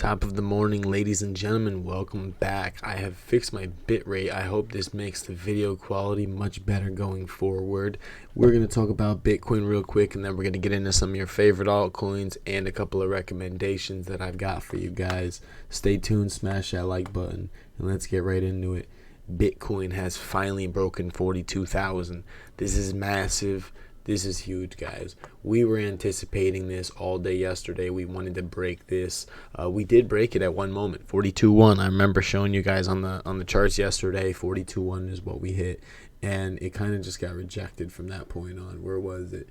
Top of the morning, ladies and gentlemen, welcome back. I have fixed my bitrate. I hope this makes the video quality much better going forward. We're going to talk about Bitcoin real quick, and then we're going to get into some of your favorite altcoins and a couple of recommendations that I've got for you guys. Stay tuned, smash that like button, and let's get right into it. Bitcoin has finally broken 42,000. This is massive. This is huge, guys. We were anticipating this all day yesterday. We wanted to break this. We did break it at one moment, 42.1. I remember showing you guys on the charts yesterday. 42.1 is what we hit, and it kind of just got rejected from that point on. Where was it?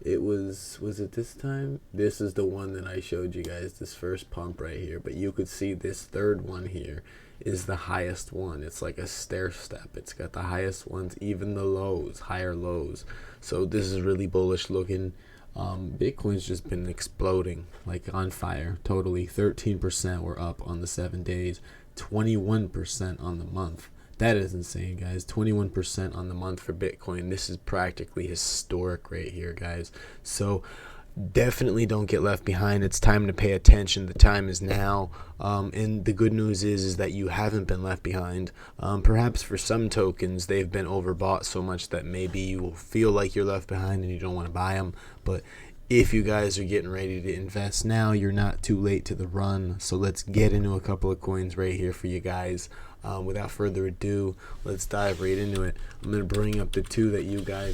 It was it this time? This is the one that I showed you guys, this first pump right here. But you could see this third one here is the highest one. It's like a stair step. It's got the highest ones, even the lows, higher lows. So this is really bullish looking. Bitcoin's just been exploding, like on fire, totally. 13% were up on the 7 days, 21% on the month. That is insane, guys. 21% on the month for Bitcoin. This is practically historic right here, guys. So definitely don't get left behind. It's time to pay attention. The time is now. And the good news is that you haven't been left behind. Perhaps for some tokens, they've been overbought so much that maybe you will feel like you're left behind and you don't want to buy them. But if you guys are getting ready to invest now, you're not too late to the run. So let's get into a couple of coins right here for you guys. Without further ado, let's dive right into it. I'm going to bring up the two that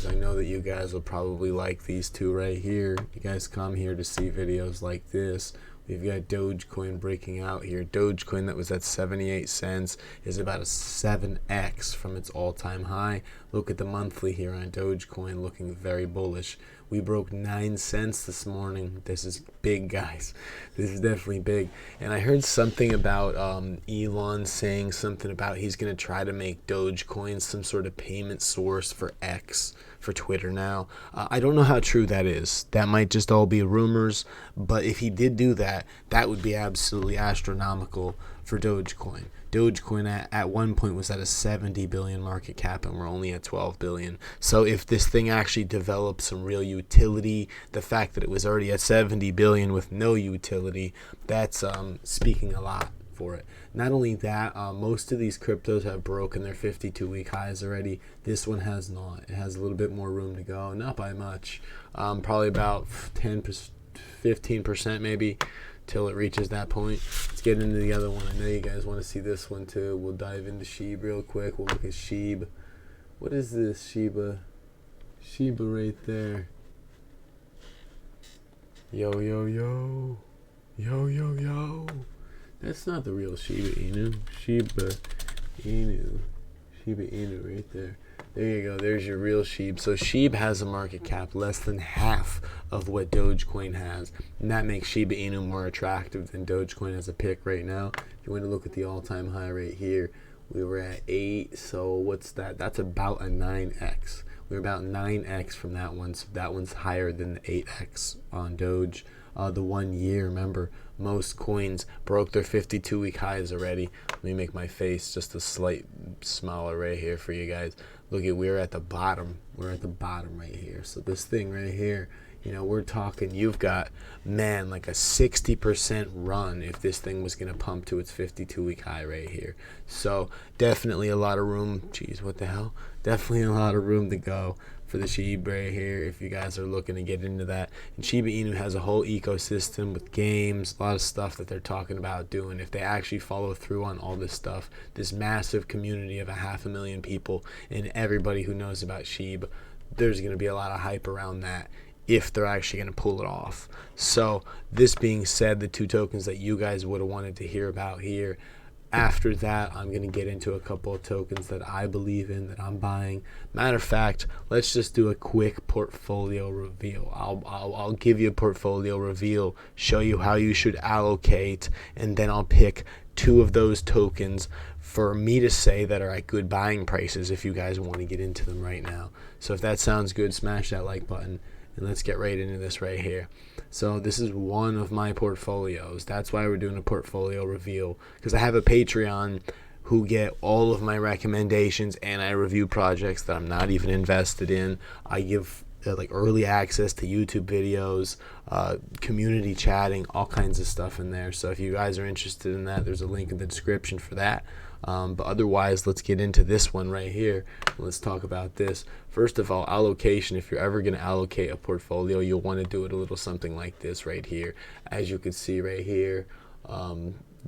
I know that you guys will probably like these two right here. You guys come here to see videos like this. We've got Dogecoin breaking out here. Dogecoin that was at 78 cents is about a 7x from its all-time high. Look at the monthly here on Dogecoin, looking very bullish. We broke 9 cents this morning. This is big, guys. This is definitely big. And I heard something about Elon saying something about he's going to try to make Dogecoin some sort of payment source for X, for Twitter now. I don't know how true that is. That might just all be rumors. But if he did do that, that would be absolutely astronomical for Dogecoin. Dogecoin at one point was at a 70 billion market cap, and we're only at 12 billion. So if this thing actually develops some real utility, the fact that it was already at 70 billion with no utility, that's speaking a lot for it. Not only that, most of these cryptos have broken their 52-week highs already. This one has not. It has a little bit more room to go, not by much. Probably about 15% maybe, till it reaches that point. Let's get into the other one. I know you guys want to see this one too. We'll dive into SHIB real quick. We'll look at SHIB. What is this Shiba? Shiba right there. Yo, yo, yo. Yo, yo, yo. That's not the real Shiba Inu. Shiba Inu. Shiba Inu right there. There you go. There's your real SHIB. So SHIB has a market cap less than half of what Dogecoin has. And that makes Shiba Inu more attractive than Dogecoin as a pick right now. If you want to look at the all-time high right here, we were at 8. So what's that? That's about a 9x. We're about 9x from that one. So that one's higher than the 8x on Doge. The 1 year, remember, most coins broke their 52-week highs already. Let me make my face just a slight smaller right here for you guys. Look at, we're at the bottom. We're at the bottom right here. So this thing right here, we're talking, you've got, man, like a 60% run if this thing was going to pump to its 52-week high right here. So definitely a lot of room. Geez, what the hell? Definitely a lot of room to go for the SHIB right here if you guys are looking to get into that. And Shiba Inu has a whole ecosystem with games, a lot of stuff that they're talking about doing. If they actually follow through on all this stuff, this massive community of 500,000 people and everybody who knows about SHIB, there's going to be a lot of hype around that if they're actually going to pull it off. So this being said, the two tokens that you guys would have wanted to hear about here. After that, I'm going to get into a couple of tokens that I believe in, that I'm buying. Matter of fact, let's just do a quick portfolio reveal. I'll give you a portfolio reveal, show you how you should allocate, and then I'll pick two of those tokens for me to say that are at good buying prices if you guys want to get into them right now. So if that sounds good, smash that like button. And let's get right into this right here. So this is one of my portfolios. That's why we're doing a portfolio reveal, because I have a Patreon who get all of my recommendations, and I review projects that I'm not even invested in. I give like early access to YouTube videos, community chatting, all kinds of stuff in there. So if you guys are interested in that, there's a link in the description for that. But otherwise, let's get into this one right here. Let's talk about this. First of all, allocation. If you're ever going to allocate a portfolio, you'll want to do it a little something like this right here. As you can see right here,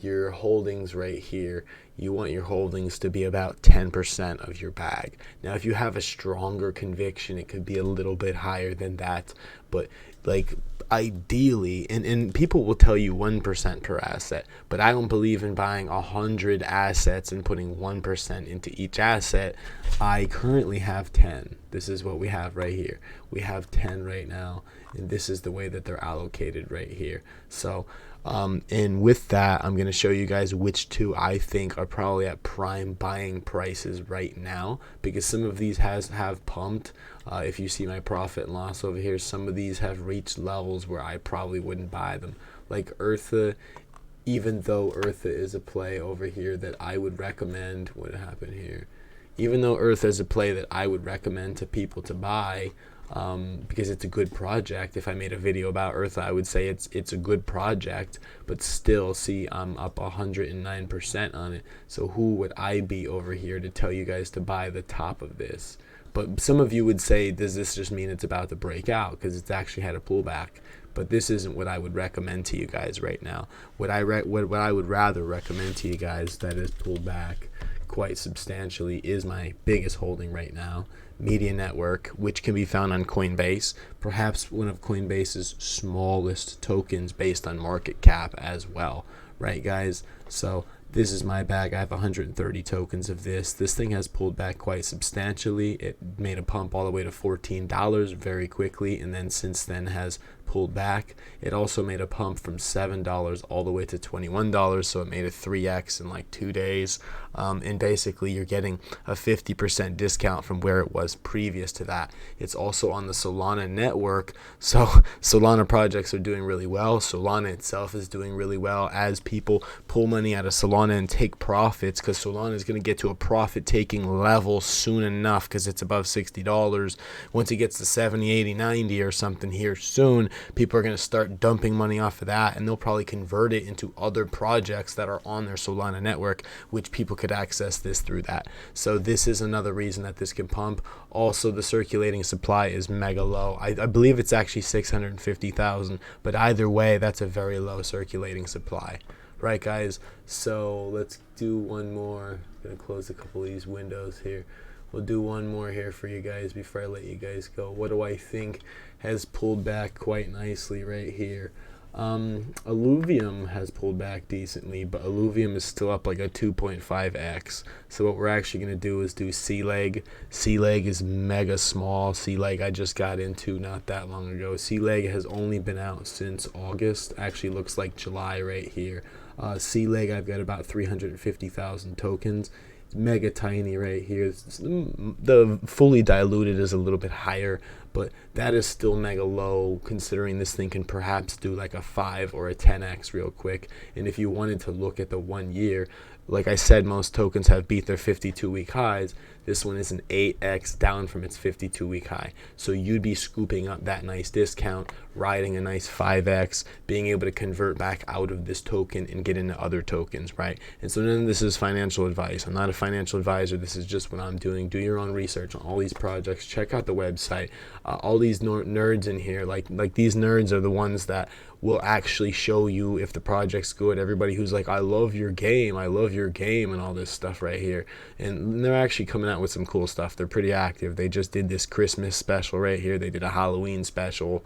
your holdings right here, you want your holdings to be about 10% of your bag. Now, if you have a stronger conviction, it could be a little bit higher than that, but like ideally, and people will tell you 1% per asset, but I don't believe in buying 100 assets and putting 1% into each asset. I currently have 10. This is what we have right here. We have 10 right now, and this is the way that they're allocated right here. So and with that, I'm going to show you guys which two I think are probably at prime buying prices right now, because some of these have pumped. If you see my profit and loss over here, some of these have reached levels where I probably wouldn't buy them. Like Eartha, even though Eartha is a play over here that I would recommend. What happened here? Even though Eartha is a play that I would recommend to people to buy, because it's a good project. If I made a video about Eartha, I would say it's a good project, but still, see, I'm up 109% on it. So who would I be over here to tell you guys to buy the top of this? But some of you would say, does this just mean it's about to break out because it's actually had a pullback? But this isn't what I would recommend to you guys right now. What I would rather recommend to you guys that is pulled back quite substantially is my biggest holding right now, Media Network, which can be found on Coinbase, perhaps one of Coinbase's smallest tokens based on market cap as well, right guys? So this is my bag. I have 130 tokens of this. This thing has pulled back quite substantially. It made a pump all the way to $14 very quickly, and then since then has pulled back. It also made a pump from $7 all the way to $21, so it made a 3x in like 2 days. And basically you're getting a 50% discount from where it was previous to that. It's also on the Solana network, so Solana projects are doing really well. Solana itself is doing really well as people pull money out of Solana and take profits, because Solana is going to get to a profit taking level soon enough because it's above $60. Once it gets to 70, 80, 90 or something here soon, people are going to start dumping money off of that, and they'll probably convert it into other projects that are on their Solana network, which people could access this through that. So this is another reason that this can pump. Also, the circulating supply is mega low. I believe it's actually 650,000, but either way, that's a very low circulating supply. Right, guys? So let's do one more. I'm going to close a couple of these windows here. We'll do one more here for you guys before I let you guys go. What do I think has pulled back quite nicely right here? Illuvium has pulled back decently, but Illuvium is still up like a 2.5x. So what we're actually going to do is do C-Leg. C-Leg is mega small. C-Leg I just got into not that long ago. C-Leg has only been out since August. Actually looks like July right here. C-Leg, I've got about 350,000 tokens. It's mega tiny right here. The fully diluted is a little bit higher, but that is still mega low considering this thing can perhaps do like a 5 or a 10x real quick. And if you wanted to look at the 1 year, like I said, most tokens have beat their 52-week highs. This one is an 8x down from its 52-week high. So you'd be scooping up that nice discount, riding a nice 5x, being able to convert back out of this token and get into other tokens, right? And so none of this is financial advice. I'm not a financial advisor. This is just what I'm doing. Do your own research on all these projects. Check out the website. All these nerds in here, like these nerds are the ones that will actually show you if the project's good. Everybody who's like, I love your game, and all this stuff right here. And they're actually coming out with some cool stuff. They're pretty active. They just did this Christmas special right here. They did a Halloween special.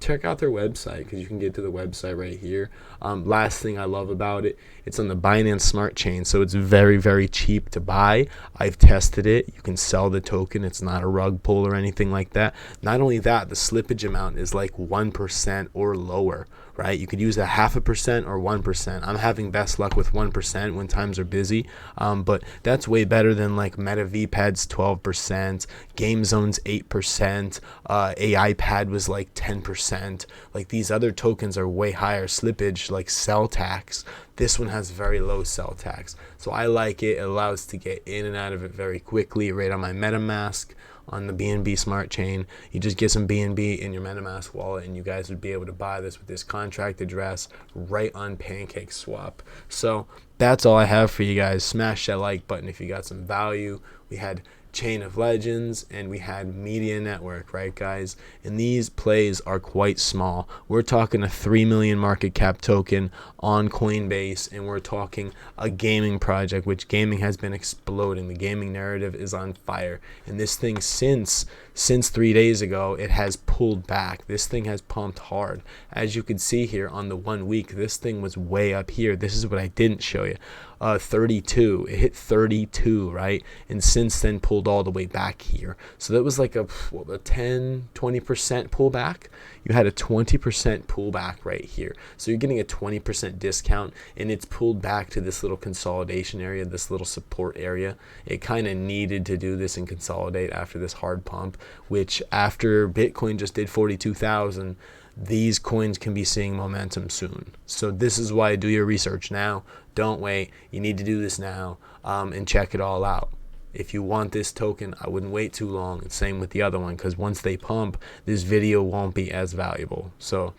Check out their website, because you can get to the website right here. Last thing I love about it, it's on the Binance Smart Chain, so it's very, very cheap to buy. I've tested it. You can sell the token. It's not a rug pull or anything like that. Not only that, the slippage amount is like 1% or lower, right? You could use a 0.5% or 1%. I'm having best luck with 1% when times are busy, but that's way better than like MetaVPad's 12%, GameZone's 8%, AIPad was like 10%. Like these other tokens are way higher slippage, like sell tax. This one has very low sell tax. So I like it. It allows to get in and out of it very quickly right on my MetaMask. on the BNB Smart Chain. You just get some BNB in your MetaMask wallet, and you guys would be able to buy this with this contract address right on PancakeSwap. So that's all I have for you guys. Smash that like button if you got some value. We had Chain of Legends and we had Media Network, right guys? And these plays are quite small. We're talking a 3 million market cap token on Coinbase, and we're talking a gaming project, which gaming has been exploding. The gaming narrative is on fire, and this thing since 3 days ago, it has pulled back. This thing has pumped hard. As you can see here on the 1 week, this thing was way up here. This is what I didn't show you. 32, it hit 32, right? And since then pulled all the way back here. So that was like a 10-20% pullback. You had a 20% pullback right here. So you're getting a 20% discount, and it's pulled back to this little consolidation area, this little support area. It kind of needed to do this and consolidate after this hard pump, which after Bitcoin just did 42,000, these coins can be seeing momentum soon. So this is why I do your research now. Don't wait. You need to do this now and check it all out. If you want this token, I wouldn't wait too long. And same with the other one, because once they pump, this video won't be as valuable. So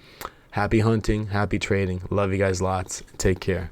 happy hunting, happy trading. Love you guys lots. Take care.